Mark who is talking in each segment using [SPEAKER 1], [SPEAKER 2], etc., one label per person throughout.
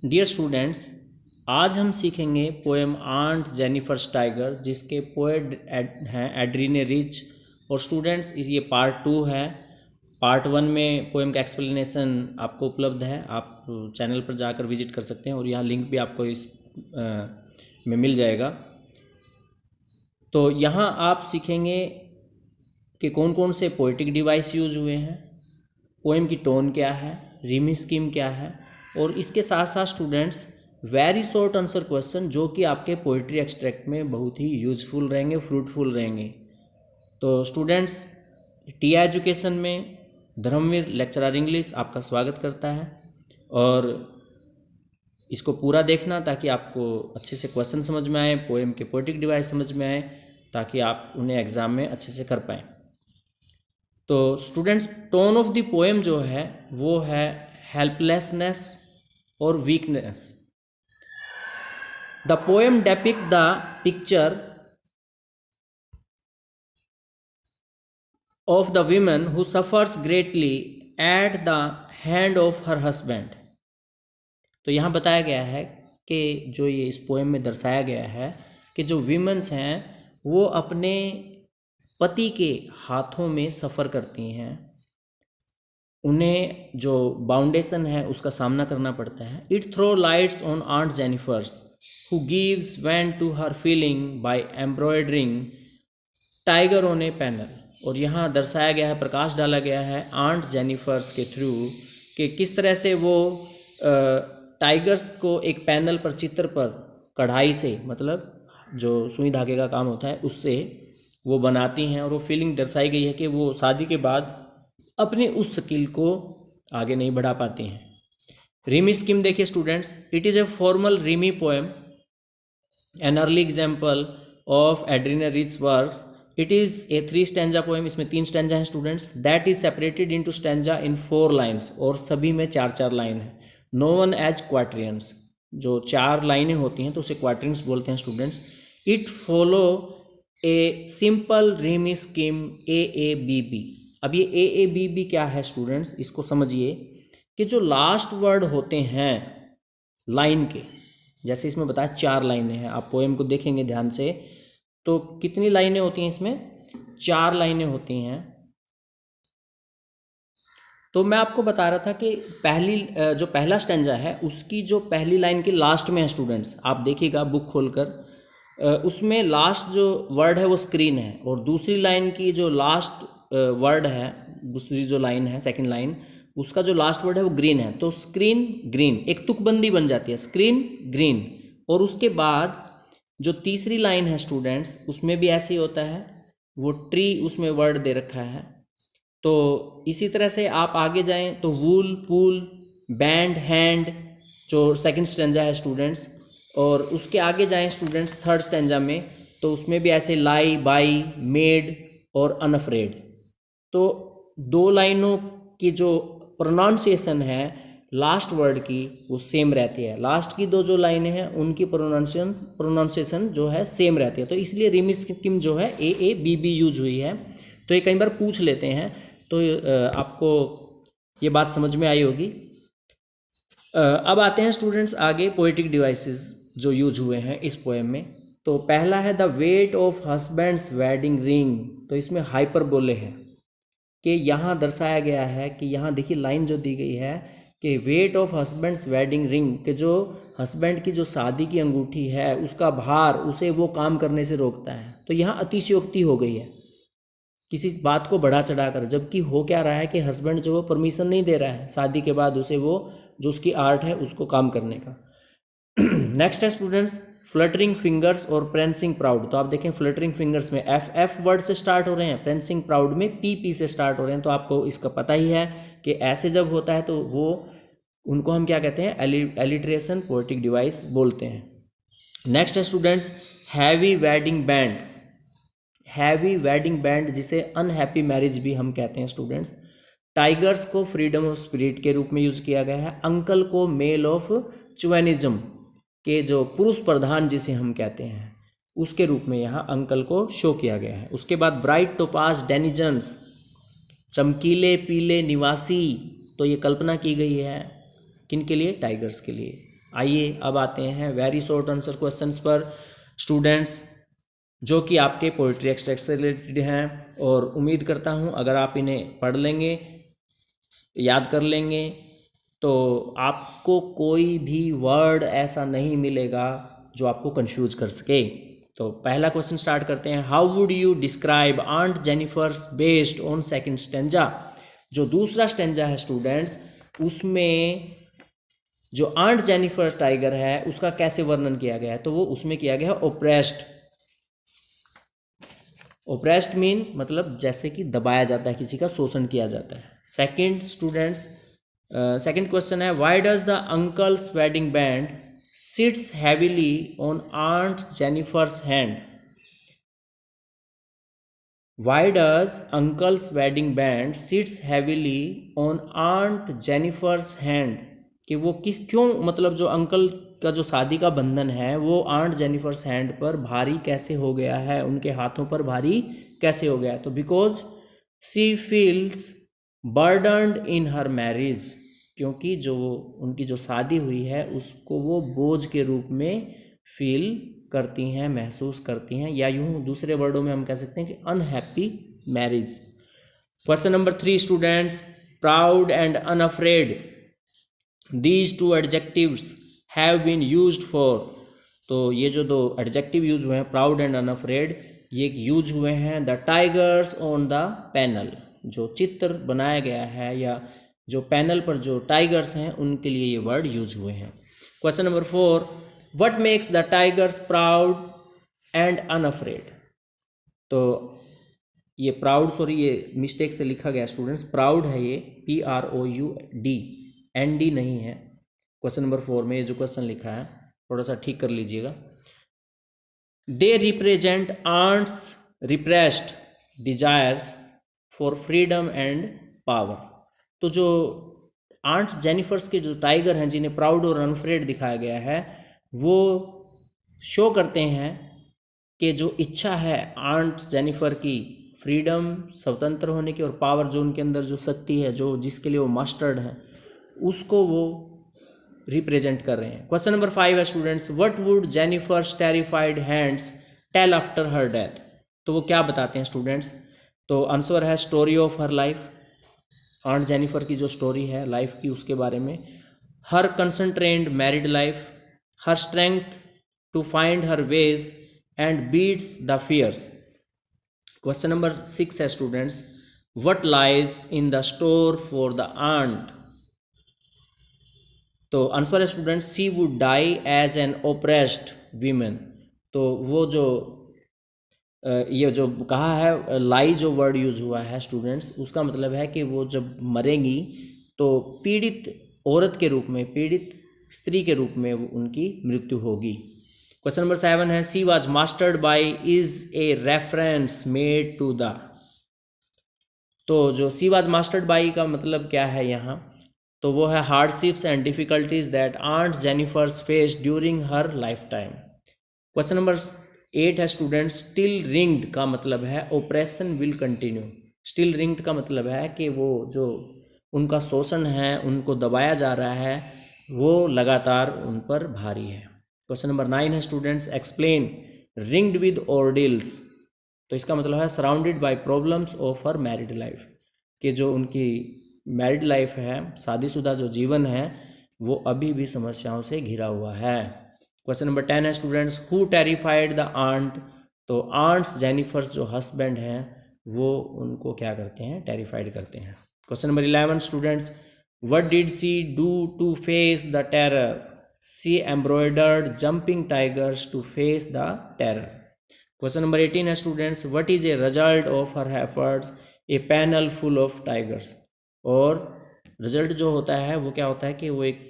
[SPEAKER 1] Dear students, आज हम सीखेंगे पोएम आंट जेनिफर्स टाइगर, जिसके पोएट हैं एड्रीने रिच। और स्टूडेंट्स ये पार्ट 2 है। पार्ट 1 में पोएम का एक्सप्लेनेशन आपको उपलब्ध है, आप चैनल पर जाकर विजिट कर सकते हैं और यहाँ लिंक भी आपको इस में मिल जाएगा। तो यहाँ आप सीखेंगे कि कौन कौन से पोएटिक डिवाइस यूज हुए हैं, पोएम की टोन क्या है, रीमी स्कीम क्या है, और इसके साथ साथ students very short answer question जो कि आपके पोइट्री एक्सट्रैक्ट में बहुत ही यूजफुल रहेंगे, फ्रूटफुल रहेंगे। तो स्टूडेंट्स, टीआ एजुकेशन में धर्मवीर लेक्चरर इंग्लिश आपका स्वागत करता है और इसको पूरा देखना ताकि आपको अच्छे से क्वेश्चन समझ में आए, पोएम के पोएटिक डिवाइस समझ में आए, ताकि आप उन्हें एग्ज़ाम में अच्छे से कर पाएँ। तो students, tone of the poem जो है वो है हेल्पलेसनेस और weakness. The poem depict the picture of the woman who suffers greatly at the hand of her husband। तो यहाँ बताया गया है कि जो ये इस पोएम में दर्शाया गया है कि जो विमेंस हैं वो अपने पति के हाथों में सफ़र करती हैं, उन्हें जो बाउंडेशन है उसका सामना करना पड़ता है। It throw lights on aunt Jennifer's who gives vent to her feeling by embroidering tiger on a panel. और यहाँ दर्शाया गया है, प्रकाश डाला गया है आंट जेनिफर्स के थ्रू कि किस तरह से वो टाइगर्स को एक पैनल पर, चित्र पर कढ़ाई से, मतलब जो सुई धागे का काम होता है उससे वो बनाती हैं। और वो फीलिंग दर्शाई गई है कि वो शादी के बाद अपनी उस स्किल को आगे नहीं बढ़ा पाती हैं। रीमी स्कीम देखिए students, it is a formal rhyme poem, an early example of Adrienne Rich works. It is a 3 stanza poem, इसमें 3 स्टैंजा हैं students. That is separated into stanza in 4 lines, और सभी में 4-4 लाइन है। No one as क्वाट्रियंस, जो 4 लाइनें होती हैं तो उसे क्वाट्रियंस बोलते हैं students. It follow a simple Rimi scheme AABB। अब ये AABB क्या है स्टूडेंट्स, इसको समझिए कि जो लास्ट वर्ड होते हैं लाइन के, जैसे इसमें बताया 4 लाइनें हैं, आप पोएम को देखेंगे ध्यान से तो कितनी लाइनें होती हैं इसमें, 4 लाइनें होती हैं। तो मैं आपको बता रहा था कि जो पहला स्टैंजा है उसकी जो पहली लाइन की लास्ट में है स्टूडेंट्स, आप देखिएगा बुक खोलकर, उसमें लास्ट जो वर्ड है वो स्क्रीन है, और दूसरी लाइन की जो लास्ट वर्ड है, दूसरी जो लाइन है सेकंड लाइन, उसका जो लास्ट वर्ड है वो ग्रीन है। तो स्क्रीन ग्रीन, एक तुकबंदी बन जाती है, स्क्रीन ग्रीन। और उसके बाद जो तीसरी लाइन है स्टूडेंट्स, उसमें भी ऐसे ही होता है, वो ट्री उसमें वर्ड दे रखा है। तो इसी तरह से आप आगे जाएं तो वूल, पूल, बैंड, हैंड, जो सेकंड स्टैंजा है स्टूडेंट्स, और उसके आगे जाएं स्टूडेंट्स थर्ड स्टैंजा में, तो उसमें भी ऐसे लाई, बाई, मेड और अनअफ्रेड। तो 2 लाइनों की जो प्रोनाउंसिएशन है लास्ट वर्ड की वो सेम रहती है, लास्ट की 2 जो लाइनें हैं उनकी प्रोनाउंसिएशन जो है सेम रहती है। तो इसलिए रीमी स्कीम जो है AABB यूज हुई है। तो ये कई बार पूछ लेते हैं, तो आपको ये बात समझ में आई होगी। अब आते हैं स्टूडेंट्स आगे पोएटिक डिवाइसेस जो यूज हुए हैं इस पोएम में। तो पहला है the weight of husband's wedding ring. तो इसमें हाइपरबोले है कि यहाँ दर्शाया गया है कि यहाँ देखिए लाइन जो दी गई है कि weight of husband's wedding ring, कि जो हस्बैंड की जो शादी की अंगूठी है उसका भार उसे वो काम करने से रोकता है। तो यहाँ अतिशयोक्ति हो गई है किसी बात को बढ़ा चढ़ा कर, जबकि हो क्या रहा है कि हस्बैंड जो परमिशन नहीं दे रहा है शादी के बाद उसे वो जो उसकी आर्ट है उसको काम करने का। नेक्स्ट है स्टूडेंट्स फ्लटरिंग फिंगर्स और प्रेंसिंग प्राउड। तो आप देखें फ्लटरिंग फिंगर्स में F वर्ड से स्टार्ट हो रहे हैं, प्रेंसिंग प्राउड में PP से स्टार्ट हो रहे हैं। तो आपको इसका पता ही है कि ऐसे जब होता है तो वो उनको हम क्या कहते हैं, एलिट्रेशन पोएटिक डिवाइस बोलते हैं। नेक्स्ट है students heavy wedding band. Heavy wedding band जिसे अनहैप्पी मैरिज भी हम कहते हैं स्टूडेंट्स। टाइगर्स को फ्रीडम ऑफ स्पिरिट के रूप में यूज किया गया है। अंकल को मेल ऑफ चुएनिज्म के जो पुरुष प्रधान जिसे हम कहते हैं उसके रूप में यहाँ अंकल को शो किया गया है। उसके बाद ब्राइट टोपाज डेनिजन्स, चमकीले पीले निवासी। तो ये कल्पना की गई है किन के लिए, टाइगर्स के लिए। आइए अब आते हैं वेरी शॉर्ट आंसर क्वेश्चंस पर स्टूडेंट्स, जो कि आपके पोइट्री एक्सट्रैक्ट से रिलेटेड हैं, और उम्मीद करता हूँ अगर आप इन्हें पढ़ लेंगे, याद कर लेंगे, तो आपको कोई भी वर्ड ऐसा नहीं मिलेगा जो आपको कंफ्यूज कर सके। तो पहला क्वेश्चन स्टार्ट करते हैं। How would you describe aunt Jennifer's based on second stanza. जो दूसरा स्टेंजा है स्टूडेंट्स, उसमें जो आंट जेनिफर टाइगर है उसका कैसे वर्णन किया गया है, तो वो उसमें किया गया है ओप्रेस्ड। ओप्रेस्ड मीन मतलब जैसे कि दबाया जाता है, किसी का शोषण किया जाता है। सेकंड स्टूडेंट्स, सेकंड क्वेश्चन है, why does the uncle's wedding band sits heavily on aunt Jennifer's hand. Why does uncle's wedding band sits heavily on aunt Jennifer's hand, कि वो क्यों, मतलब जो अंकल का जो शादी का बंधन है वो आंट जेनिफर्स हैंड पर भारी कैसे हो गया है, उनके हाथों पर भारी कैसे हो गया है। तो because she feels burdened in her marriage, क्योंकि जो उनकी जो शादी हुई है उसको वो बोझ के रूप में फील करती हैं, महसूस करती हैं, या यूं दूसरे वर्डों में हम कह सकते हैं कि unhappy marriage. Question number 3 students, proud and unafraid, these two adjectives have been used for. तो ये जो दो एडजेक्टिव यूज हुए हैं, प्राउड एंड अनअफ्रेड, ये यूज हुए हैं the tigers on the panel. जो चित्र बनाया गया है या जो पैनल पर जो टाइगर्स हैं उनके लिए ये वर्ड यूज हुए हैं। Question number 4, what makes the tigers proud and unafraid. तो ये प्राउड, सॉरी ये मिस्टेक से लिखा गया स्टूडेंट्स, प्राउड है ये PROUD, ND नहीं है। क्वेश्चन नंबर 4 में ये जो क्वेश्चन लिखा है थोड़ा सा ठीक कर लीजिएगा। They represent aunt's repressed desires for freedom and power. तो जो आंट जेनिफर्स के जो टाइगर हैं जिन्हें प्राउड और अनफ्रेड दिखाया गया है, वो शो करते हैं कि जो इच्छा है आंट जेनिफर की फ्रीडम, स्वतंत्र होने की, और पावर, जो उनके अंदर जो शक्ति है, जो जिसके लिए वो मास्टर्ड है, उसको वो रिप्रेजेंट कर रहे हैं। क्वेश्चन नंबर 5 है students, what would Jennifer's terrified hands tell after her death. तो वो क्या बताते हैं स्टूडेंट्स, तो आंसर है story of her life. Aunt Jennifer की जो स्टोरी है लाइफ की उसके बारे में। Her concentrated married life, her strength to find her ways and beats the fears. Question number 6 है students, what lies in the store for the aunt. तो answer है students, C would die as an oppressed women. तो वो जो ये जो कहा है लाई, जो वर्ड यूज हुआ है स्टूडेंट्स, उसका मतलब है कि वो जब मरेंगी तो पीड़ित औरत के रूप में, पीड़ित स्त्री के रूप में उनकी मृत्यु होगी। क्वेश्चन नंबर 7 है, she was mastered by is a reference made to the. तो जो सी वाज मास्टर्ड बाय का मतलब क्या है यहाँ, तो वो है hardships and difficulties that aunt Jennifer's face during her life time. Question number 8 है स्टूडेंट, स्टिल रिंग्ड का मतलब है operation will continue. Still ringed का मतलब है कि वो जो उनका शोषण है, उनको दबाया जा रहा है, वो लगातार उन पर भारी है। क्वेश्चन नंबर 9 है स्टूडेंट्स, एक्सप्लेन रिंग्ड विद ऑर्डिल्स। तो इसका मतलब है surrounded by problems of her married life, कि जो उनकी मैरिड लाइफ है, शादीशुदा जो जीवन है, वो अभी भी समस्याओं से घिरा हुआ है। क्वेश्चन नंबर 10 है students, who terrified the aunt. तो आंट्स जेनिफर्स जो हस्बैंड हैं वो उनको क्या करते हैं, टेरिफाइड करते हैं। Question number 11 students, what did she do to face the terror. She embroidered jumping tigers to face the terror. Question number 18 है students, what is a result of her efforts a panel full of tigers. और result जो होता है वो क्या होता है कि वो एक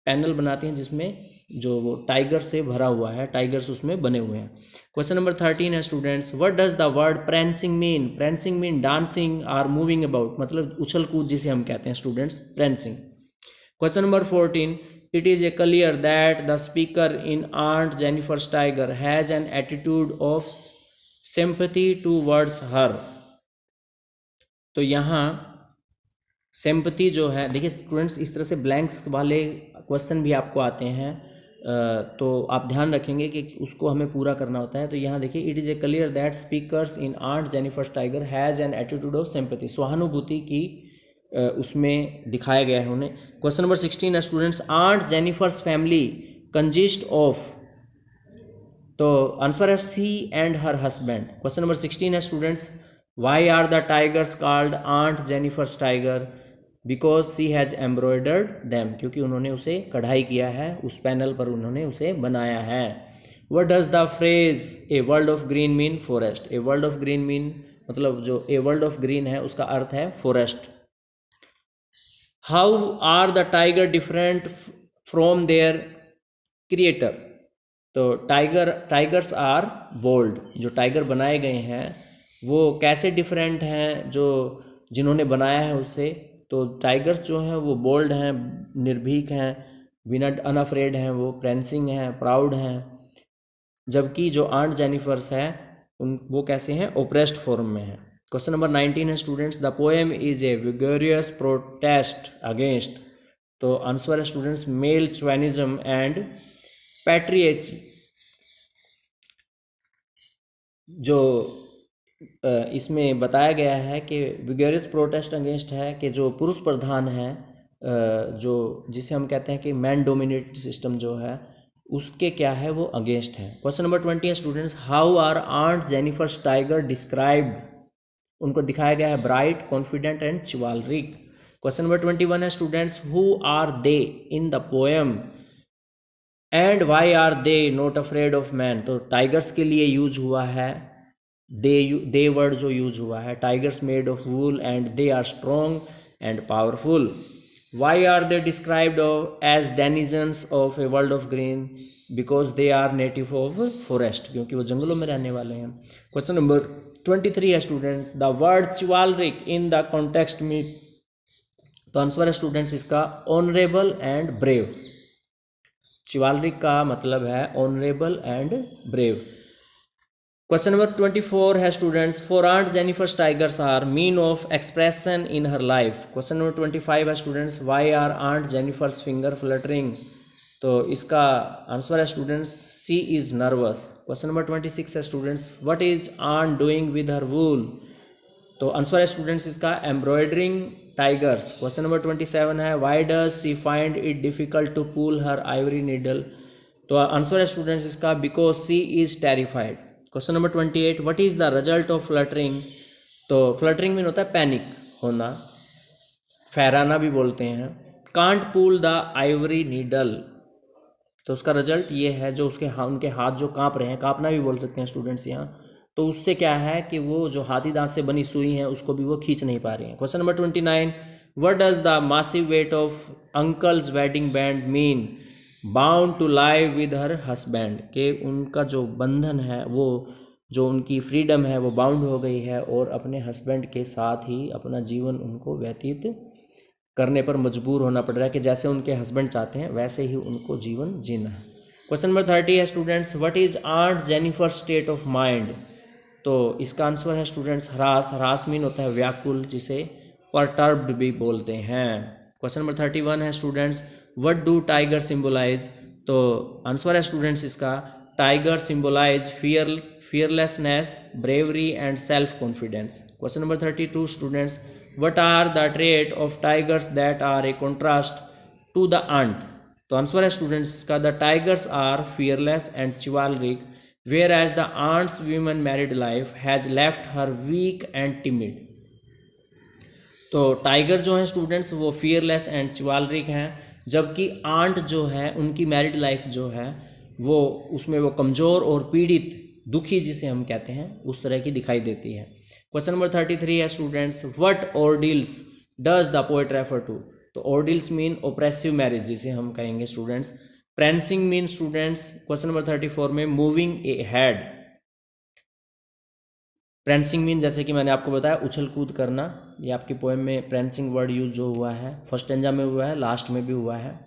[SPEAKER 1] पैनल बनाते हैं जिसमें जो वो टाइगर से भरा हुआ है, टाइगर्स उसमें बने हुए हैं। क्वेश्चन नंबर 13 है students, what does the word prancing mean. Prancing mean dancing or moving about, मतलब उछल कूद जिसे हम कहते हैं students, prancing. Question number 14, it is a clear that the speaker in Aunt Jennifer's Tiger has an attitude of sympathy towards her। तो यहाँ sympathy जो है, देखिए स्टूडेंट्स इस तरह से ब्लैंक्स वाले क्वेश्चन भी आपको आते हैं, तो आप ध्यान रखेंगे कि उसको हमें पूरा करना होता है। तो यहाँ देखिए, it is a clear that speakers in aunt Jennifer tiger has an attitude of sympathy, सहानुभूति की उसमें दिखाया गया है उन्हें। क्वेश्चन नंबर 16 है students, aunt Jennifer's family consist of, तो आंसर है she and her husband. Question number 16 है students, why are the tigers called aunt Jennifer's tiger, because she has embroidered them, क्योंकि उन्होंने उसे कढ़ाई किया है, उस पैनल पर उन्होंने उसे बनाया है। What does the phrase A world of green mean, forest. A world of green mean मतलब जो ए वर्ल्ड ऑफ ग्रीन है उसका अर्थ है forest. How are the tiger different from their creator, तो टाइगर्स आर बोल्ड, जो टाइगर बनाए गए हैं वो कैसे डिफरेंट हैं जो जिन्होंने बनाया है उससे, तो टाइगर्स जो हैं वो बोल्ड हैं, निर्भीक हैं, बिना अनअफ्रेड हैं, वो प्रेंसिंग हैं, प्राउड हैं, जबकि जो आंट जेनिफर्स है वो कैसे हैं, ओप्रेस्ड फॉर्म में है। क्वेश्चन नंबर 19 है students, the poem is a vigorous protest against, तो आंसर है students male chauvinism and patriarchy. जो इसमें बताया गया है कि विगोरियस प्रोटेस्ट अगेंस्ट है कि जो पुरुष प्रधान है, जो जिसे हम कहते हैं कि मैन डोमिनेटेड सिस्टम जो है उसके क्या है, वो अगेंस्ट है। क्वेश्चन नंबर 20 है students, how are aunt Jennifer's tiger described, उनको दिखाया गया है bright, confident and chivalric. Question number 21 है students, who are they in the poem and why are they not afraid of man, तो tigers के लिए use हुआ है दे वर्ड जो यूज हुआ है, tigers made of wool and they are strong and powerful. Why are they described as denizens of a world of green, because they are native of forest, क्योंकि वो जंगलों में रहने वाले हैं। क्वेश्चन नंबर 23 है students, the word chivalric in the context में, तो आंसर है स्टूडेंट्स इसका ऑनरेबल एंड ब्रेव। चिवालरिक का मतलब है honourable and brave. Question number 24 है students, for aunt Jennifer's tigers are mean of expression in her life. Question number 25 है students, why are aunt Jennifer's finger fluttering, तो इसका answer है students she is nervous. Question number 26 है students, what is aunt doing with her wool, तो answer है students इसका embroidering tigers. Question number 27 है, why does she find it difficult to pull her ivory needle, तो answer है students इसका because she is terrified. Question number 28, what is the result of fluttering, तो fluttering mean होता है panic होना, फहराना भी बोलते हैं। Can't pull the ivory needle, तो उसका रिजल्ट ये है जो उनके हाथ जो कांप रहे हैं, कांपना भी बोल सकते हैं स्टूडेंट्स यहाँ, तो उससे क्या है कि वो जो हाथी दांत से बनी सुई है उसको भी वो खींच नहीं पा रही हैं। Question number 29, what does the massive weight of uncle's wedding band mean bound to live with her husband, के उनका जो बंधन है, वो जो उनकी फ्रीडम है वो बाउंड हो गई है और अपने हस्बैंड के साथ ही अपना जीवन उनको व्यतीत करने पर मजबूर होना पड़ रहा है, कि जैसे उनके हस्बैंड चाहते हैं वैसे ही उनको जीवन जीना है। क्वेश्चन नंबर 30 है students, what is aunt Jennifer state of mind, तो इसका आंसर है स्टूडेंट्स हरास। हरास मीन होता है व्याकुल, जिसे परटर्ब्ड भी बोलते हैं। क्वेश्चन नंबर 31 है students, what do tiger symbolize, तो आंसर है स्टूडेंट्स इसका tiger symbolize fearlessness, bravery and self-confidence. Question number 32 students, what are the traits of tigers that are a contrast to the ant? तो answer है students इसका the tigers are fearless and chivalric, whereas the ant's women married life has left her weak and timid. तो tiger जो है students वो fearless and चिवालरिक हैं, जबकि aunt जो है उनकी मैरिड लाइफ जो है वो उसमें वो कमज़ोर और पीड़ित, दुखी जिसे हम कहते हैं, उस तरह की दिखाई देती है। क्वेश्चन नंबर 33 है students, what ordeals does the poet refer to, तो ऑर्डिल्स मीन ओप्रेसिव मैरिज जिसे हम कहेंगे students. Prancing mean students question number 34 में moving ahead. Prancing mean जैसे कि मैंने आपको बताया उछल कूद करना, ये आपकी पोएम में प्रेंसिंग वर्ड यूज जो हुआ है फर्स्ट स्टैंजा में हुआ है, लास्ट में भी हुआ है।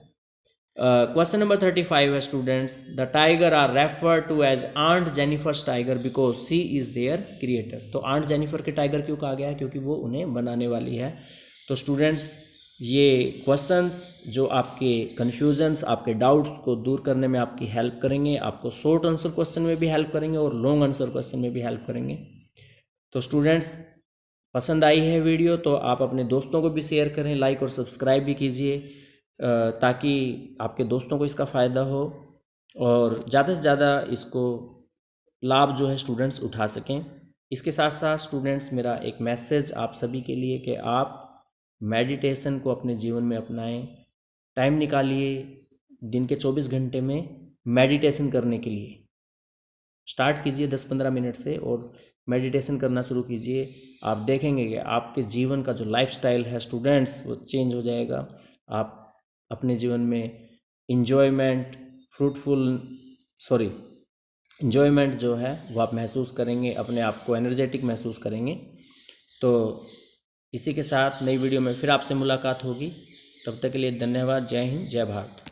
[SPEAKER 1] क्वेश्चन नंबर 35 है students, the tiger are refer to as aunt Jennifer's tiger because she is their creator. तो आंट जेनिफर के टाइगर क्यों कहा गया है, क्योंकि वो उन्हें बनाने वाली है। तो स्टूडेंट्स, ये क्वेश्चंस जो आपके कन्फ्यूजन्स, आपके डाउट्स को दूर करने में आपकी हेल्प करेंगे, आपको शॉर्ट आंसर क्वेश्चन में भी हेल्प करेंगे और लॉन्ग आंसर क्वेश्चन में भी हेल्प करेंगे। तो स्टूडेंट्स, पसंद आई है वीडियो तो आप अपने दोस्तों को भी शेयर करें, लाइक और सब्सक्राइब भी कीजिए, ताकि आपके दोस्तों को इसका फ़ायदा हो और ज़्यादा से ज़्यादा इसको लाभ जो है स्टूडेंट्स उठा सकें। इसके साथ साथ स्टूडेंट्स, मेरा एक मैसेज आप सभी के लिए कि आप मेडिटेशन को अपने जीवन में अपनाएं। टाइम निकालिए दिन के 24 घंटे में मेडिटेशन करने के लिए। स्टार्ट कीजिए 10-15 मिनट से और मेडिटेशन करना शुरू कीजिए। आप देखेंगे कि आपके जीवन का जो लाइफस्टाइल है स्टूडेंट्स, वो चेंज हो जाएगा। आप अपने जीवन में इंजॉयमेंट इंजॉयमेंट जो है वो आप महसूस करेंगे, अपने आप को एनर्जेटिक महसूस करेंगे। तो इसी के साथ नई वीडियो में फिर आपसे मुलाकात होगी। तब तक के लिए धन्यवाद। जय हिंद, जय भारत।